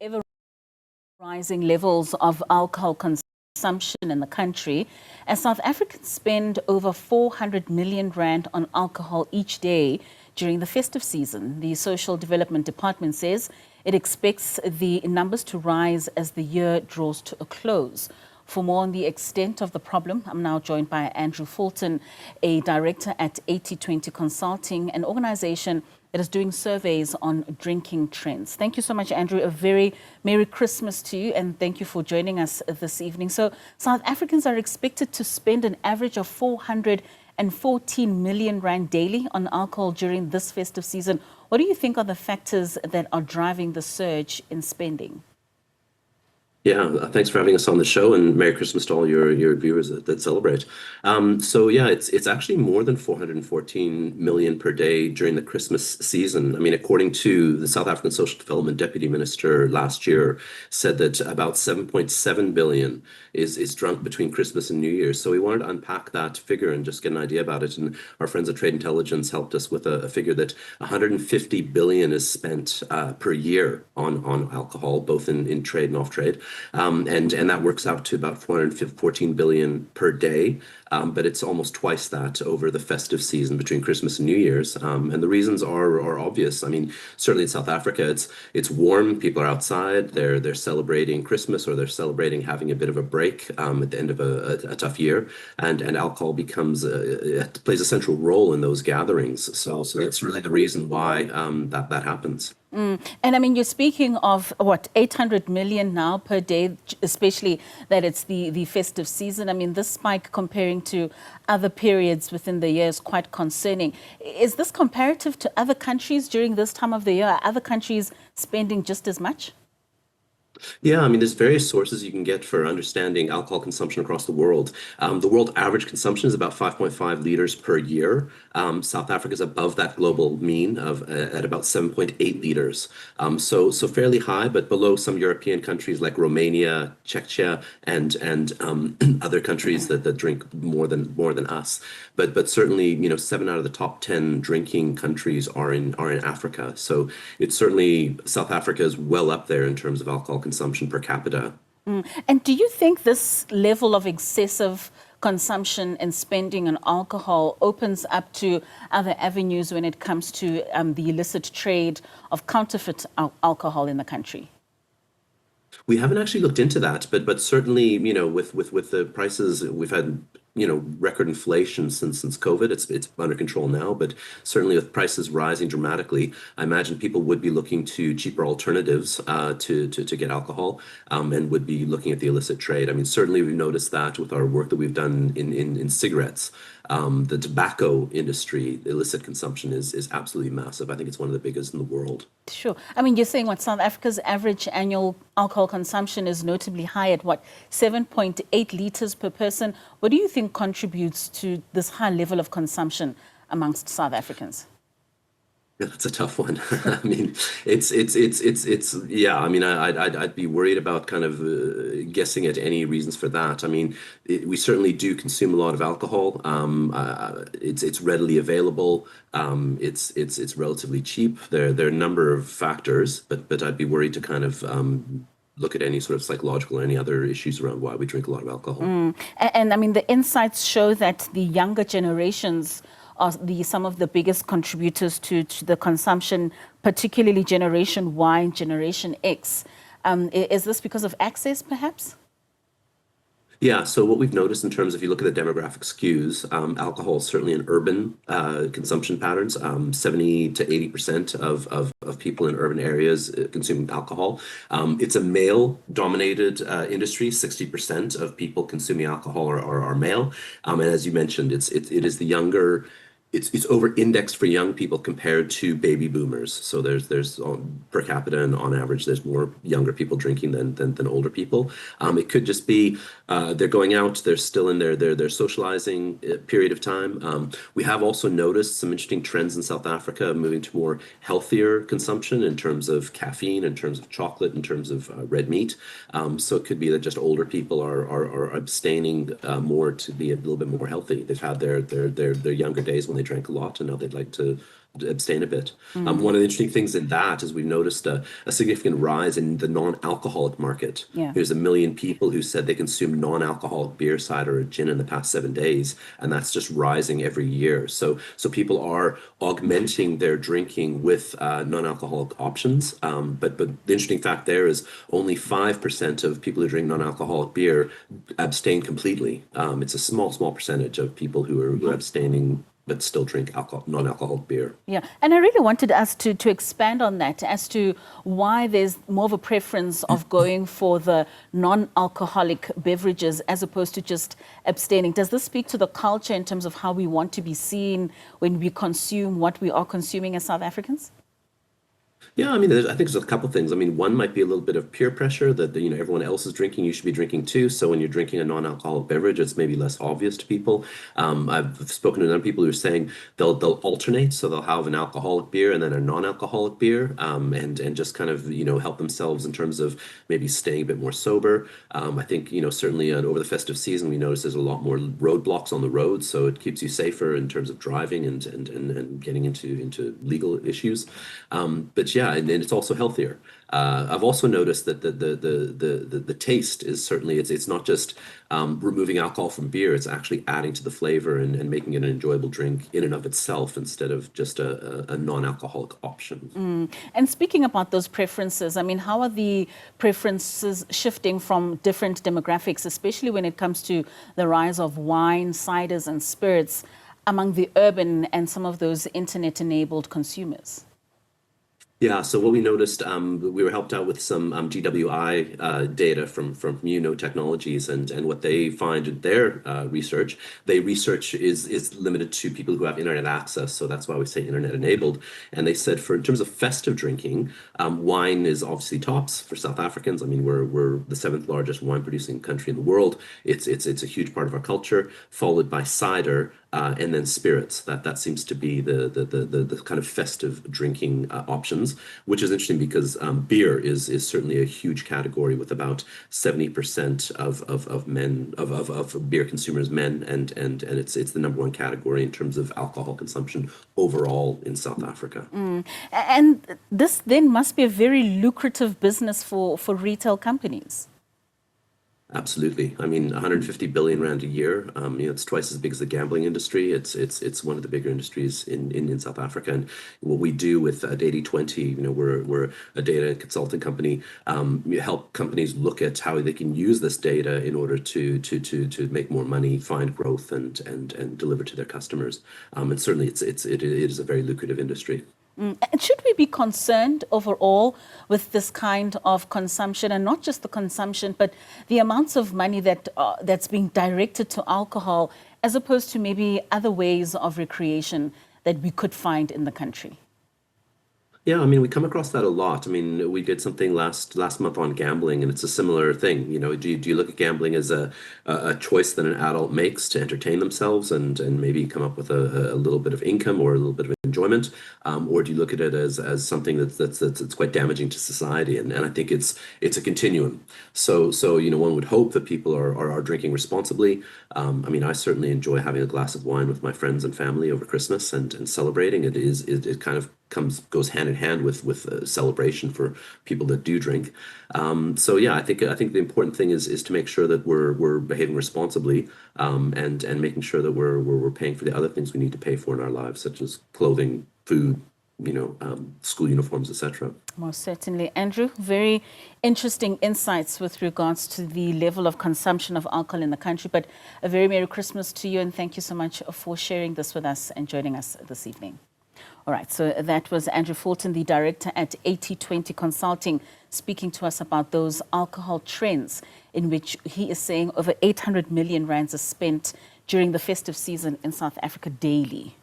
ever rising levels of alcohol consumption in the country, as South Africans spend over 400 million rand on alcohol each day during the festive season. The Social Development Department says it expects the numbers to rise as the year draws to a close. For more on the extent of the problem, I'm now joined by Andrew Fulton, a director at 8020 Consulting, an organization that is doing surveys on drinking trends. Thank you so much, Andrew. A very Merry Christmas to you, and thank you for joining us this evening. So, South Africans are expected to spend an average of 414 million rand daily on alcohol during this festive season. What do you think are the factors that are driving the surge in spending? Yeah, thanks for having us on the show, and Merry Christmas to all your viewers that celebrate. So yeah, it's actually more than 414 million per day during the Christmas season. I mean, according to the South African Social Development Deputy Minister last year, said that about 7.7 billion is drunk between Christmas and New Year's. So we wanted to unpack that figure and just get an idea about it. And our friends at Trade Intelligence helped us with a figure that 150 billion is spent per year on alcohol, both in trade and off trade. And that works out to about 414 billion per day. But it's almost twice that over the festive season between Christmas and New Year's. And the reasons are obvious. I mean, certainly in South Africa, it's warm. People are outside. They're celebrating Christmas, or they're celebrating having a bit of a break at the end of a tough year. And alcohol plays a central role in those gatherings. So that's really the reason why that happens. And I mean, you're speaking of what, 800 million now per day, especially that it's the festive season. I mean, this spike comparing to other periods within the year is quite concerning. Is this comparative to other countries during this time of the year? Are other countries spending just as much? Yeah, I mean, there's various sources you can get for understanding alcohol consumption across the world. The world average consumption is about 5.5 liters per year. South Africa is above that global mean of at about 7.8 liters. So fairly high, but below some European countries like Romania, Czechia, and other countries that drink more than us. But certainly, 7 out of the top 10 drinking countries are in Africa. So it's certainly South Africa is well up there in terms of alcohol consumption per capita. And do you think this level of excessive consumption and spending on alcohol opens up to other avenues when it comes to the illicit trade of counterfeit alcohol in the country? We haven't actually looked into that, but certainly, with the prices, we've had, record inflation since COVID. It's under control now, but certainly with prices rising dramatically, I imagine people would be looking to cheaper alternatives to get alcohol, and would be looking at the illicit trade. I mean, certainly we've noticed that with our work that we've done in cigarettes. The tobacco industry, illicit consumption is absolutely massive. I think it's one of the biggest in the world. Sure. I mean, you're saying what South Africa's average annual alcohol consumption is notably high at what, 7.8 liters per person. What do you think contributes to this high level of consumption amongst South Africans? Yeah, that's a tough one. I mean, yeah. I mean, I'd be worried about kind of guessing at any reasons for that. I mean, we certainly do consume a lot of alcohol. It's readily available. It's relatively cheap. There are a number of factors, but I'd be worried to kind of look at any sort of psychological or any other issues around why we drink a lot of alcohol. And I mean, the insights show that the younger generations are some of the biggest contributors to the consumption, particularly Generation Y and Generation X. Is this because of access, perhaps? Yeah, so what we've noticed in terms of, if you look at the demographic skews, alcohol is certainly in urban consumption patterns. 70 to 80% of people in urban areas consume alcohol. It's a male-dominated industry. 60% of people consuming alcohol are male. And as you mentioned, it is the younger. It's over-indexed for young people compared to baby boomers. So there's per capita and on average, there's more younger people drinking than older people. It could just be they're going out, they're still in their socializing period of time. We have also noticed some interesting trends in South Africa, moving to more healthier consumption in terms of caffeine, in terms of chocolate, in terms of red meat. So it could be that just older people are abstaining more to be a little bit more healthy. They've had their younger days when they drank a lot, and now they'd like to abstain a bit. One of the interesting things in that is we've noticed a significant rise in the non-alcoholic market. Yeah. There's 1 million people who said they consumed non-alcoholic beer, cider, or gin in the past 7 days, and that's just rising every year. So people are augmenting their drinking with non-alcoholic options. But the interesting fact there is only 5% of people who drink non-alcoholic beer abstain completely. It's a small percentage of people who are abstaining but still drink non-alcoholic beer. Yeah, and I really wanted us to expand on that as to why there's more of a preference of going for the non-alcoholic beverages as opposed to just abstaining. Does this speak to the culture in terms of how we want to be seen when we consume what we are consuming as South Africans? Yeah, I mean, I think there's a couple things. I mean, one might be a little bit of peer pressure that everyone else is drinking, you should be drinking too. So when you're drinking a non-alcoholic beverage, it's maybe less obvious to people. I've spoken to other people who are saying they'll alternate, so they'll have an alcoholic beer and then a non-alcoholic beer, and just kind of help themselves in terms of maybe staying a bit more sober. I think certainly over the festive season we notice there's a lot more roadblocks on the road, so it keeps you safer in terms of driving and getting into legal issues. But yeah, and it's also healthier. I've also noticed that the taste is certainly it's not just removing alcohol from beer; it's actually adding to the flavor and making it an enjoyable drink in and of itself instead of just a non-alcoholic option. And speaking about those preferences, I mean, how are the preferences shifting from different demographics, especially when it comes to the rise of wine, ciders, and spirits among the urban and some of those internet-enabled consumers? Yeah, so what we noticed, we were helped out with some GWI data from Technologies, and what they find in their research, research is limited to people who have internet access, so that's why we say internet enabled. And they said in terms of festive drinking, wine is obviously tops for South Africans. I mean, we're the 7th largest wine producing country in the world. It's a huge part of our culture, followed by cider. And then spirits. That seems to be the kind of festive drinking options, which is interesting because beer is certainly a huge category with about 70% of beer consumers men, and it's the #1 category in terms of alcohol consumption overall in South Africa. And this then must be a very lucrative business for retail companies. Absolutely. I mean, 150 billion rand a year. It's twice as big as the gambling industry. It's one of the bigger industries in South Africa. And what we do with 80/20, we're a data consulting company. We help companies look at how they can use this data in order to make more money, find growth, and deliver to their customers. And certainly, it is a very lucrative industry. And should we be concerned overall with this kind of consumption, and not just the consumption, but the amounts of money that's being directed to alcohol as opposed to maybe other ways of recreation that we could find in the country? Yeah, I mean, we come across that a lot. I mean, we did something last month on gambling, and it's a similar thing. Do you look at gambling as a choice that an adult makes to entertain themselves and maybe come up with a little bit of income or a little bit of enjoyment, or do you look at it as something that's quite damaging to society? And I think it's a continuum. So one would hope that people are drinking responsibly. I mean, I certainly enjoy having a glass of wine with my friends and family over Christmas and celebrating. It kind of goes hand in hand with a celebration for people that do drink. So yeah, I think the important thing is to make sure that we're behaving responsibly, and making sure that we're paying for the other things we need to pay for in our lives, such as clothing, food, school uniforms, etc. Most certainly. Andrew, very interesting insights with regards to the level of consumption of alcohol in the country. But a very Merry Christmas to you, and thank you so much for sharing this with us and joining us this evening. All right, so that was Andrew Fulton, the director at 80/20 Consulting, speaking to us about those alcohol trends, in which he is saying over 800 million rands are spent during the festive season in South Africa daily.